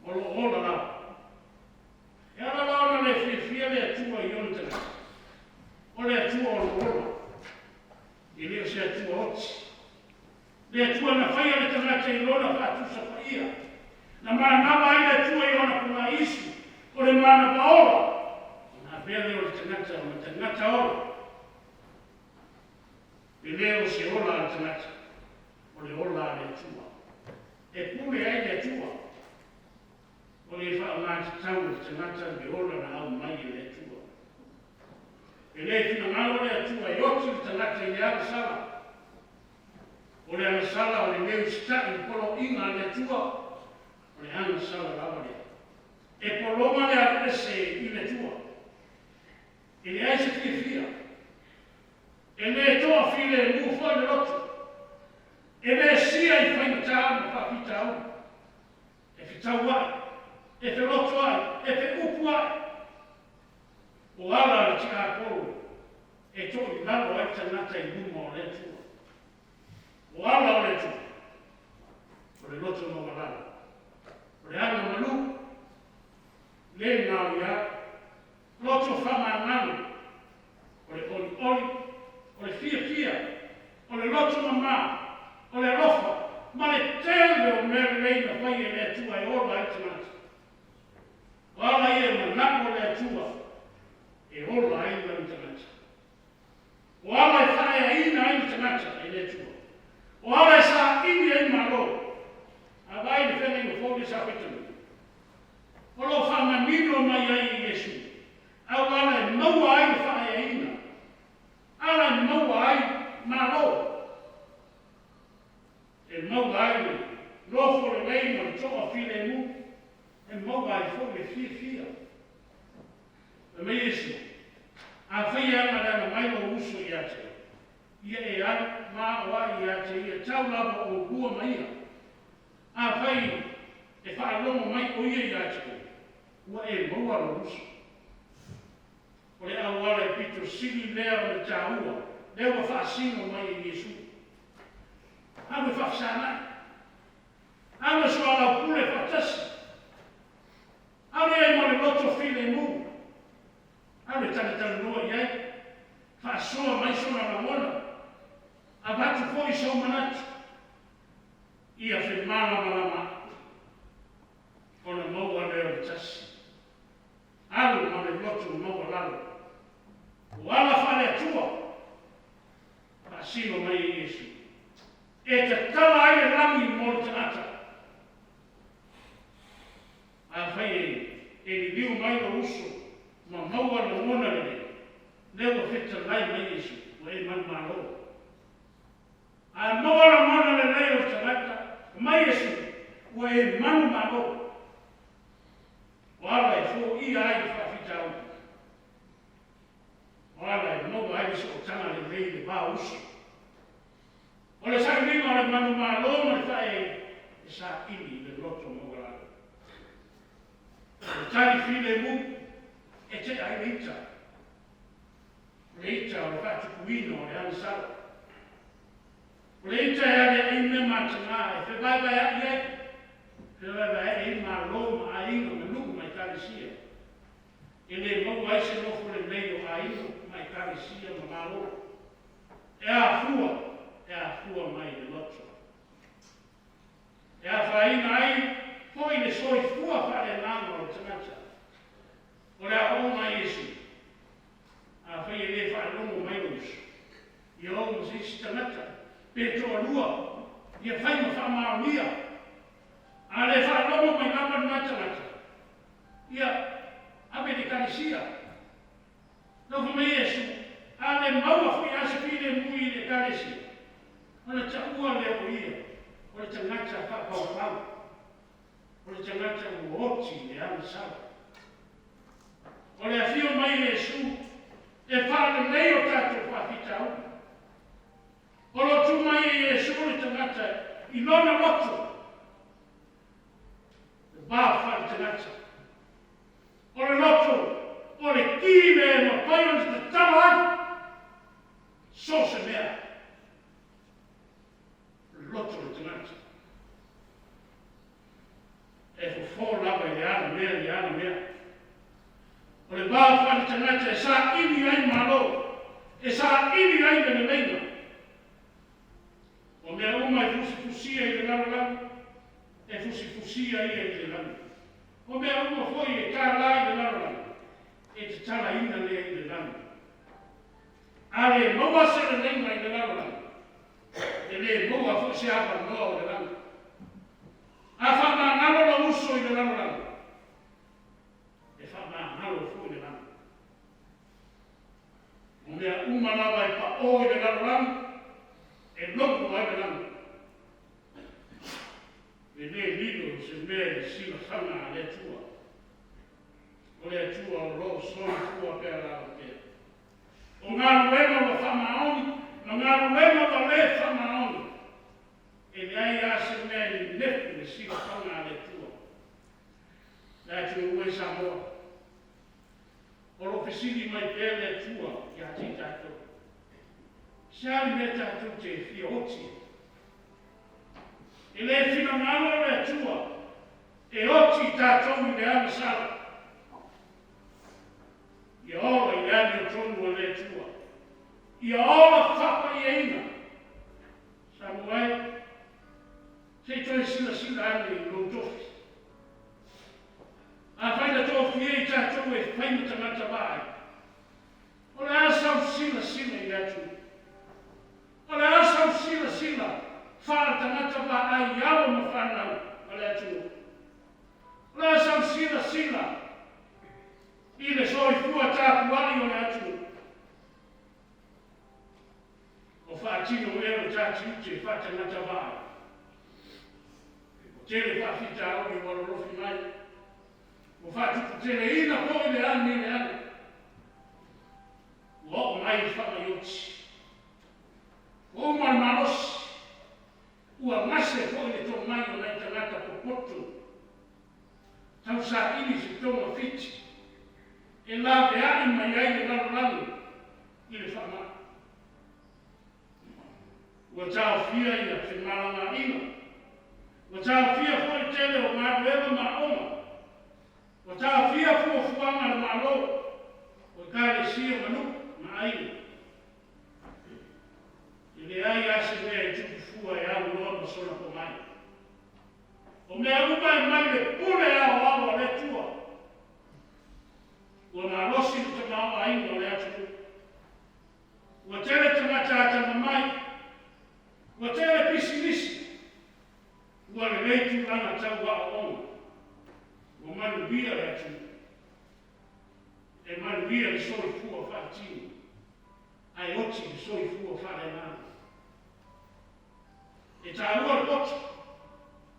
o lo ora la. E ala launa le whiwhia le tua i ontena, o le tua o lo ora, i leo se tua oti. Le tua na whaia le tangata i lona whatusa whaia, na maa nawa i le tua i ona kuna isu, o le mana paola, na bele o le tangata o le tangata ora. I leo se ola le tangata. O le ola le tua. E pule ai le tua. O le wha ngāti tau le tangata le ola na au mai le tua. E le fina ngalo le tua i oti le tangata i le ala sala. O le ala sala o le leu sta i polo inga le tua. O le ala sala lawa le. E poloma le apese i le tua. E le aise fia fia. E le toa file mu fo le lotu. E le sia i whainatau ma whapitau. E whitau ai, e wheloto ai, e wheupu ai. O ala le tika koro, e to i lalo ai tanata i luma o le tua. O ala o le tua, o le loto no malala. O le ana malu, le ngau ia, loto whamanganu. O le oli oli, o le fia fia, o le loto mamā. O le rofa, ma le tele o mea e ola i tanata. Wala ia manako le atua, e ola ai le tanata. Wala e whae ina ai tanata e le atua. Wala e sa ini ai malo. A vai le whene i mawhori sa whetanu. Olo whanamino mai ai i Yesu. Au ala e maua ai whae ina. Ala e maua ai malo. E maua ai le lofo le reina le toa file mu. E maua ai fo le fia. E me Yesu. A whaia ana rana mai o uso i ate. Ia e ana maa wa i ate. Ia tau lava o bua maia. A whai e whaalomo mai o ia i ate. Ua e maua lo uso. O le awala e pito sili lea o le tāua. Lea wa whaasino mai i Yesu. Awe whaasana. Awe soala pule whatasi. Awe e mo le loto file mu. Awe tana noa iai. Whaasoa mai sona la mona. A batu foi so manatu. Ia whi malama. Ona maua leo le tasi. Alu ma le loto maua lalo. Wala whare atua. Pasino mai i Yesu. E te tala ai le rangi mo le tanata. A whai e ni liu mai o uso. Ma maua le mona le. Leo whita lai mai Yesu. Wa e man malo. A maua le mona le leo tanata. Mai Yesu. Wa e man malo. Wala e fo ia ai whawhitau. Wala e maua ai so tanga le rei le pā uso. O le sai rima le manu malo ma le whae e sa ini le loto maua lalo. Le tari file mu e te ai reita. Reita o le whatukuino o le anisala. O le ita e ale e me matanga e whebaibai a iai. Whebaibai e malo ma a ingo me nuku mai kāresia. E le maua ai se nofo le leio a ingo mai kāresia ma malo. E a fua. E a fua mai le loto. E a whaina ai, hoi le soi fua whare nāma o tanata. O le a o mai Yesu. A whai e le whaerongo mai usu. I o ma se isi tanata. Pe toa lua. Ia whai ma whamaonia. A le whaerongo mai nama na tanata. Ia, abe de kāresia. Nofo mai Yesu. A le maua fui ase pile mui le kāresia. O le taua leo ia, o le tangata whapauau, o le tangata uoti le ana sawa. O le awhio mai Yesu, e whare nei o tātou whawhitau. O lotu mai Yesu le tangata i lona loto. Le bā whare tangata. O le loto, o le kīne e ma pai o te tawa, so se mea. Loto le tanata. E fo lava i ana mea. O le bā whare tanata e sa ini ai malo. E sa ini ai le leina. O mea umai fusia i le lalo. E fusia i le lalo. O mea uma foi e tā lai le lalo. E te tala ina le i le lalo. Ale maua se le leina i le lalo. E le moa fo se apa noa o le lana. A whamangalo lo uso i le lana. E whamangalo fo i le lana. O mea umalawa e pa o i le lana. E loku ai le lana. E le lilo se mea le sila whanga a le tua. O le tua o lo soi fua pēr ala pēr. O ngā ruema wa whamaoni. Ma ngā ruema wa le whamaoni. E nei ase mea ni nefu le sila whanga le tua. Nā tu ue Samoa. O lo pesini mai pēr le tua i a ti tātou. Siari me tātou te fia oti. E le fina ngalo le tua. E oti tātou i le ana sala. I ola i ane o tonu o le tua. Ia ola whapa i eina. Samuai, se toi sila ane i lo tofi. painu tangata vai. O le asa sila i atu. O le asa sila wha tangata vai ai awa ma whanau o le atu. O le asa sila i le soi fua tāpu ali o le atu. O whaatino eo tāti uti wha tangata vai. O tere whawhita au ni warorofi mai. O whatupu tere ina po i le ane. O mai whakaioti. O maros. Ua mase po i le tō mai o nei tangata popoto. Tau sa ini se tonga fiti. E la de ani mai ai le lalo i le whamā. Ua tau fia i a te maranga ina. Ua tau fia po i tele o ngā rewa ma oma. Ua tau fia po fuanga le malo. Ua kāre sia manu ma aina. I le ai ase mea i tuku fua e au loa ma sona po mai. O mea upa e mai le pule au awa le tua. Ua ngā losi ni te mao aina o le atu. Ua tere tangata atama mai. Ua tere pisinisi. Ua le leitu lana tau wa o oma. Ua manu bia le atu. E manu bia le soi fua whaatini. Ai oti le soi fua wharenana. E tā ua le oti.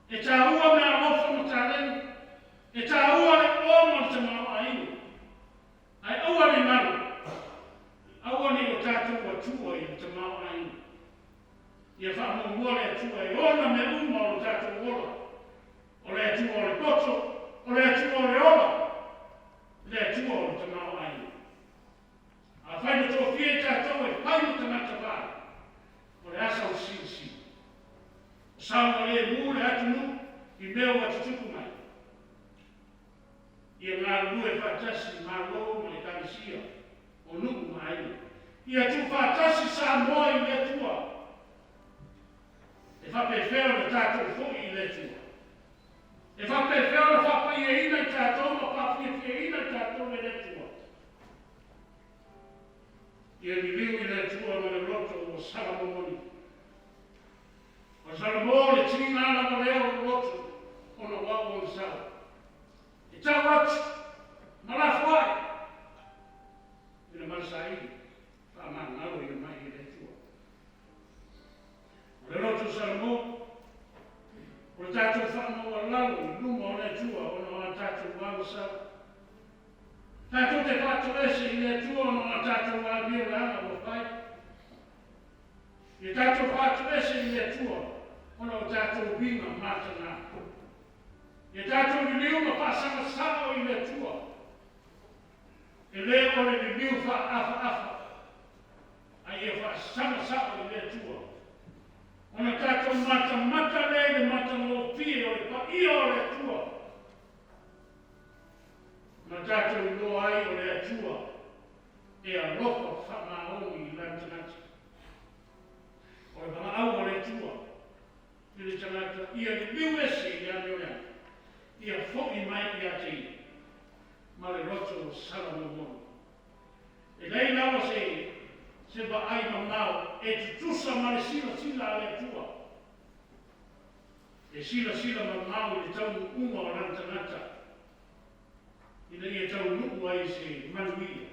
E tā ua mea lofa ma tā leni. E tā ua le oma le te mao aina. Ai aua ni manu. Aua ni o tātou atua i te mao aina. Ia whaamua le atua e ona me uma o tātou ola. O le atua o le poto, o le atua o le ola. Le atua o te mao aina. A whaina tō fie tātou e painu tangata wā. O le asa o si. O saunga le mū le atunu i meo atu tuku mai. Ia ngā rue whātasi mā lō ma le kāmisia o nuku mai. Ia tu whātasi sā moa i le tua. E whapewheo le tātou fōi i le tua. E whapewheo le whapai e ina i tātou ma whapia e ina i tātou e le tua. Ia ni liu i le tua ma le roto o Salamoni. O Salamoni le tina ala ma leo o roto o na wau o Salamoni. E tau atu, malafu ai. Ina marasai, whaamana nau i mai i le tua. O le roto Salamo, o le tātou whaamau a lau i luma o le tua o na tātou wau sa. Tātou te whātou ese i le tua o na tātou wau mio le ana o pai. I tātou whātou ese i le tua o na tātou bina mātana. E tātou ni liu ma whasanga sao i le tua. E le o le ni liu wha afa. Ai e whasanga sao i le tua. O na tātou mata le mata lo pie o le pa ia o le tua. Na tātou lo ai o le tua. E a lofa whamaongi i lantanati. O le panga au o le tua. I le tangata ia ni liu ese i ane o le. Ia fo'i mai i ate ma le roto Salamoni. E lei lawa se ba ai mamau e tutusa ma le sila a le tua. E sila mamau i le tau uma o lantanata. I le ia tau nuku ai se manuia.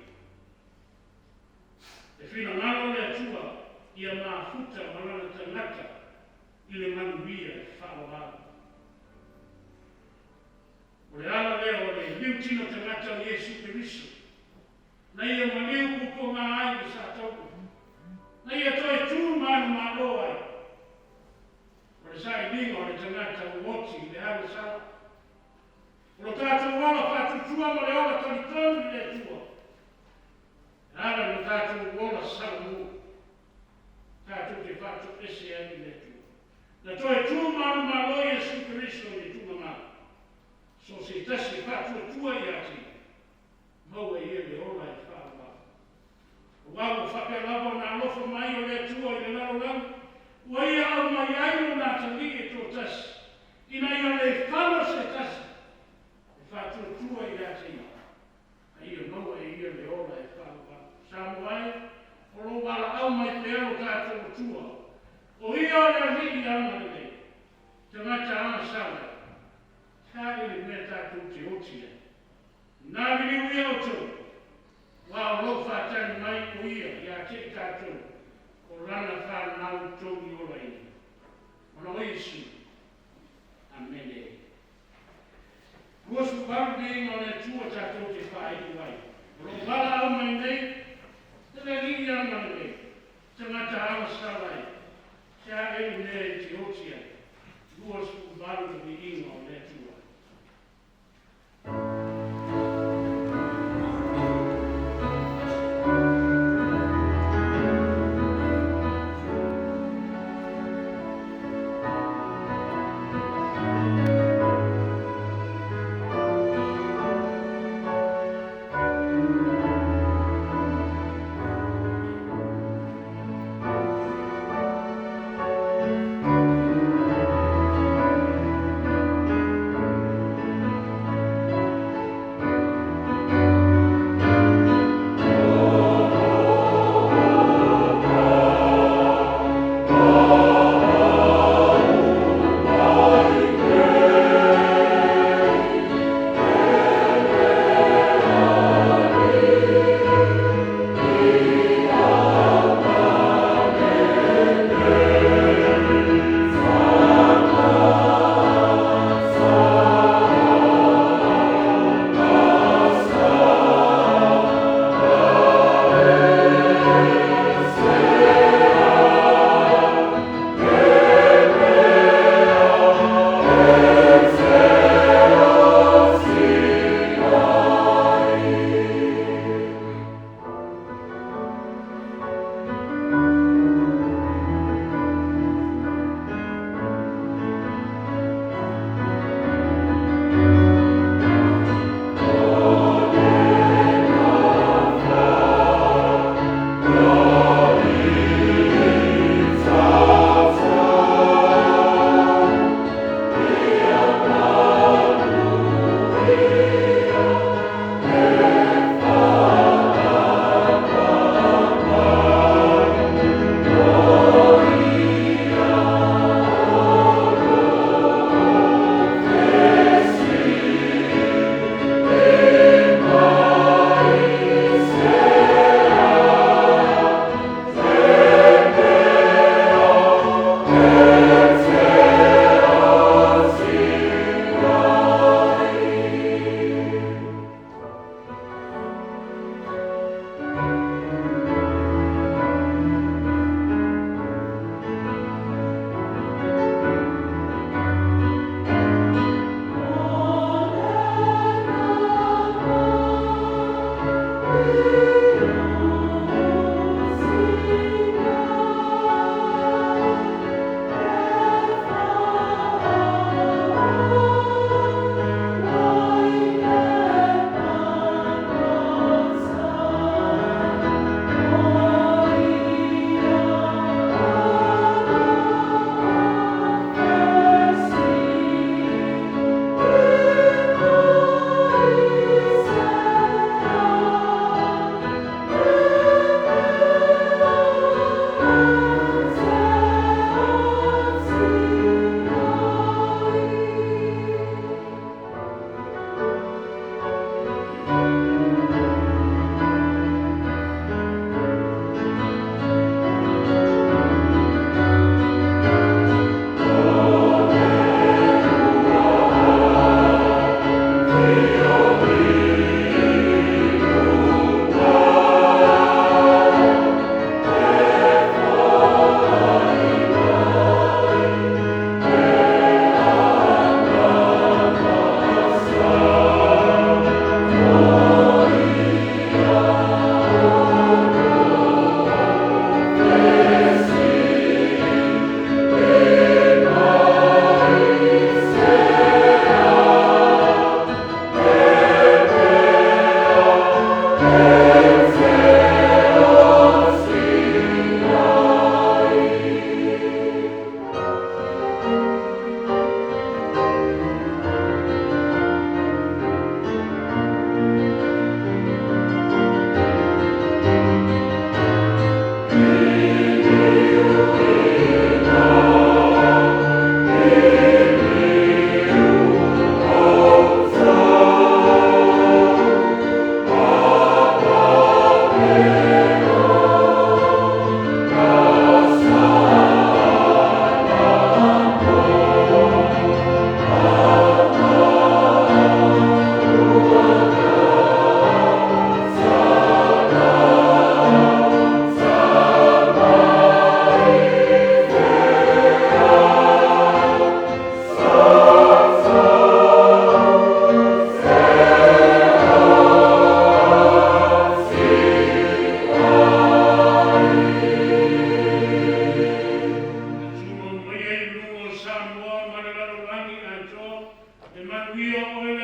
E whina ngalo le tua ia maa futa ma lantanata i le manuia whaawau. O le ala leo le liu tino tangata o Iesu Keriso. Na ia ma liu kuko ngā ai i sa tauku. Na ia toi tū manu mā lo ai. O le sa i lingo le tangata o woti le hawe sa. O lo tātou wala whātutua ma le ola talitonu le tua. Ala le tātou wala Salamu. Tātou te whātu ese ai le tua. Na toi tū manu mā lo Iesu Keriso ni tū mā. So se tasi whātua tua i ati, maua i le ola i whāua. O wau whapea lawa nā lofa mai o le tua i le laro lau, ua ia au mai aino nā tangi e tō tasi, ina ia le whana se tasi, e whātua tua i ati, a ia te otia. Nā mini uia o tō, wā o lo whātani mai o ia, ia te tātou, o rana whānau tō i o rei. Mana o Iesu. Amen. Kua su paru ne ingo ne tua tātou te whai i wai. Ro wala au mai nei, te le ringi ana nei, te ngata awa sawai, te a e ne te otia, kua su paru ne ingo ne tua.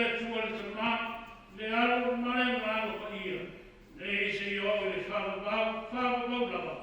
le tua le tama, le alo mai ngā pa ia. Le se i o le whawabau lava.